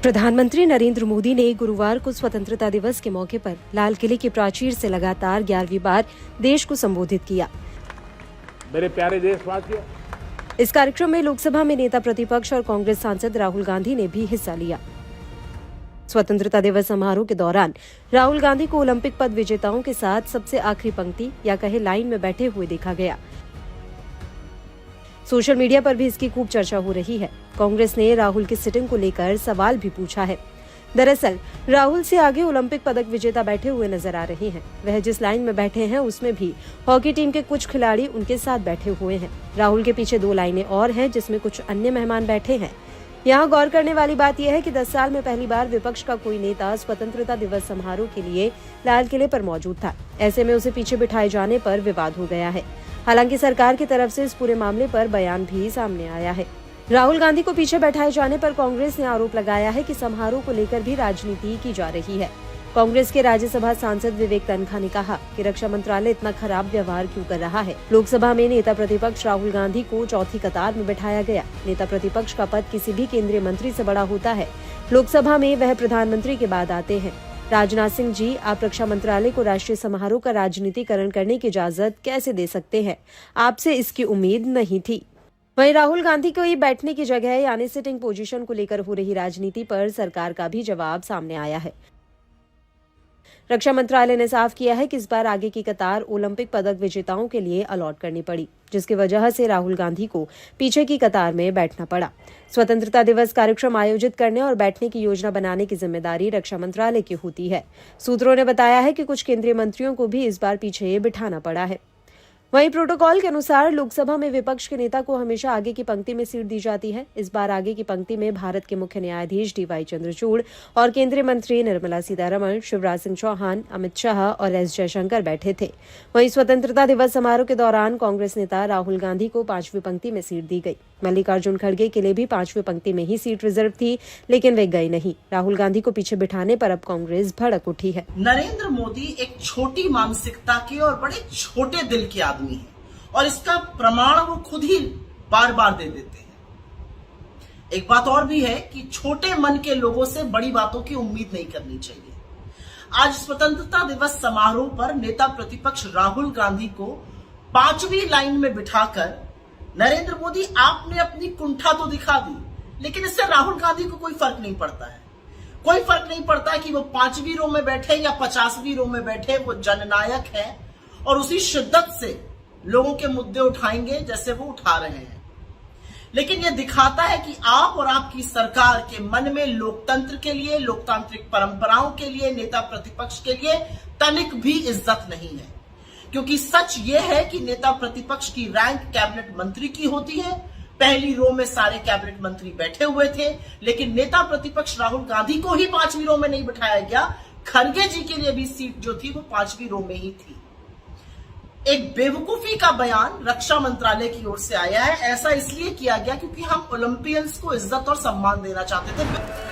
प्रधानमंत्री नरेंद्र मोदी ने गुरुवार को स्वतंत्रता दिवस के मौके पर लाल किले की प्राचीर से लगातार 11वीं बार देश को संबोधित किया। मेरे प्यारे देशवासियों, इस कार्यक्रम में लोकसभा में नेता प्रतिपक्ष और कांग्रेस सांसद राहुल गांधी ने भी हिस्सा लिया। स्वतंत्रता दिवस समारोह के दौरान राहुल गांधी को ओलंपिक पद विजेताओं के साथ सबसे आखिरी पंक्ति या कहे लाइन में बैठे हुए देखा गया। सोशल मीडिया पर भी इसकी खूब चर्चा हो रही है। कांग्रेस ने राहुल की सिटिंग को लेकर सवाल भी पूछा है। दरअसल राहुल से आगे ओलंपिक पदक विजेता बैठे हुए नजर आ रहे हैं। वह जिस लाइन में बैठे हैं उसमें भी हॉकी टीम के कुछ खिलाड़ी उनके साथ बैठे हुए हैं। राहुल के पीछे 2 लाइनें और हैं जिसमें कुछ अन्य मेहमान बैठे हैं। यहाँ गौर करने वाली बात यह है कि 10 साल में पहली बार विपक्ष का कोई नेता स्वतंत्रता दिवस समारोह के लिए लाल किले पर मौजूद था। ऐसे में उसे पीछे बिठाए जाने पर विवाद हो गया है। हालांकि सरकार की तरफ से इस पूरे मामले पर बयान भी सामने आया है। राहुल गांधी को पीछे बैठाए जाने पर कांग्रेस ने आरोप लगाया है कि समारोह को लेकर भी राजनीति की जा रही है। कांग्रेस के राज्यसभा सांसद विवेक तन्खा ने कहा कि रक्षा मंत्रालय इतना खराब व्यवहार क्यों कर रहा है। लोकसभा में नेता प्रतिपक्ष राहुल गांधी को चौथी कतार में बैठाया गया। नेता प्रतिपक्ष का पद किसी भी केंद्रीय मंत्री से बड़ा होता है। लोकसभा में वह प्रधानमंत्री के बाद आते हैं। राजनाथ सिंह जी, आप रक्षा मंत्रालय को राष्ट्रीय समारोह का राजनीतिकरण करने की इजाजत कैसे दे सकते हैं? आपसे इसकी उम्मीद नहीं थी। वहीं राहुल गांधी को बैठने की जगह यानी सिटिंग पोजीशन को लेकर हो रही राजनीति पर सरकार का भी जवाब सामने आया है। रक्षा मंत्रालय ने साफ किया है कि इस बार आगे की कतार ओलंपिक पदक विजेताओं के लिए अलॉट करनी पड़ी, जिसकी वजह से राहुल गांधी को पीछे की कतार में बैठना पड़ा। स्वतंत्रता दिवस कार्यक्रम आयोजित करने और बैठने की योजना बनाने की जिम्मेदारी रक्षा मंत्रालय की होती है। सूत्रों ने बताया है कि कुछ केंद्रीय मंत्रियों को भी इस बार पीछे बिठाना पड़ा है। वहीं प्रोटोकॉल के अनुसार लोकसभा में विपक्ष के नेता को हमेशा आगे की पंक्ति में सीट दी जाती है। इस बार आगे की पंक्ति में भारत के मुख्य न्यायाधीश DY चंद्रचूड़ और केंद्रीय मंत्री निर्मला सीतारमण, शिवराज सिंह चौहान, अमित शाह और S जयशंकर बैठे थे। वहीं स्वतंत्रता दिवस समारोह के दौरान कांग्रेस नेता राहुल गांधी को 5वीं पंक्ति में सीट दी गई। मल्लिकार्जुन खड़गे के लिए भी 5वीं पंक्ति में ही सीट रिजर्व थी, लेकिन वे गए नहीं। राहुल गांधी को पीछे बिठाने पर अब कांग्रेस भड़क उठी है। नरेंद्र मोदी एक छोटी मानसिकता के और बड़े छोटे दिल के आदमी है और इसका प्रमाण वो खुद ही बार बार दे देते हैं। एक बात और भी है कि छोटे मन के लोगों से बड़ी बातों की उम्मीद नहीं करनी चाहिए। आज स्वतंत्रता दिवस समारोह पर नेता प्रतिपक्ष राहुल गांधी को 5वीं लाइन में बिठाकर नरेंद्र मोदी आपने अपनी कुंठा तो दिखा दी, लेकिन इससे राहुल गांधी को कोई फर्क नहीं पड़ता है। कोई फर्क नहीं पड़ता है कि वो 5वीं रो में बैठे या 50वीं रो में बैठे, वो जननायक है और उसी शिद्दत से लोगों के मुद्दे उठाएंगे जैसे वो उठा रहे हैं। लेकिन यह दिखाता है कि आप और आपकी सरकार के मन में लोकतंत्र के लिए, लोकतांत्रिक परंपराओं के लिए, नेता प्रतिपक्ष के लिए तनिक भी इज्जत नहीं है। क्योंकि सच ये है कि नेता प्रतिपक्ष की रैंक कैबिनेट मंत्री की होती है। पहली रो में सारे कैबिनेट मंत्री बैठे हुए थे, लेकिन नेता प्रतिपक्ष राहुल गांधी को ही 5वीं रो में नहीं बिठाया गया। खड़गे जी के लिए भी सीट जो थी वो 5वीं रो में ही थी। एक बेवकूफी का बयान रक्षा मंत्रालय की ओर से आया है। ऐसा इसलिए किया गया क्योंकि हम ओलंपियंस को इज्जत और सम्मान देना चाहते थे।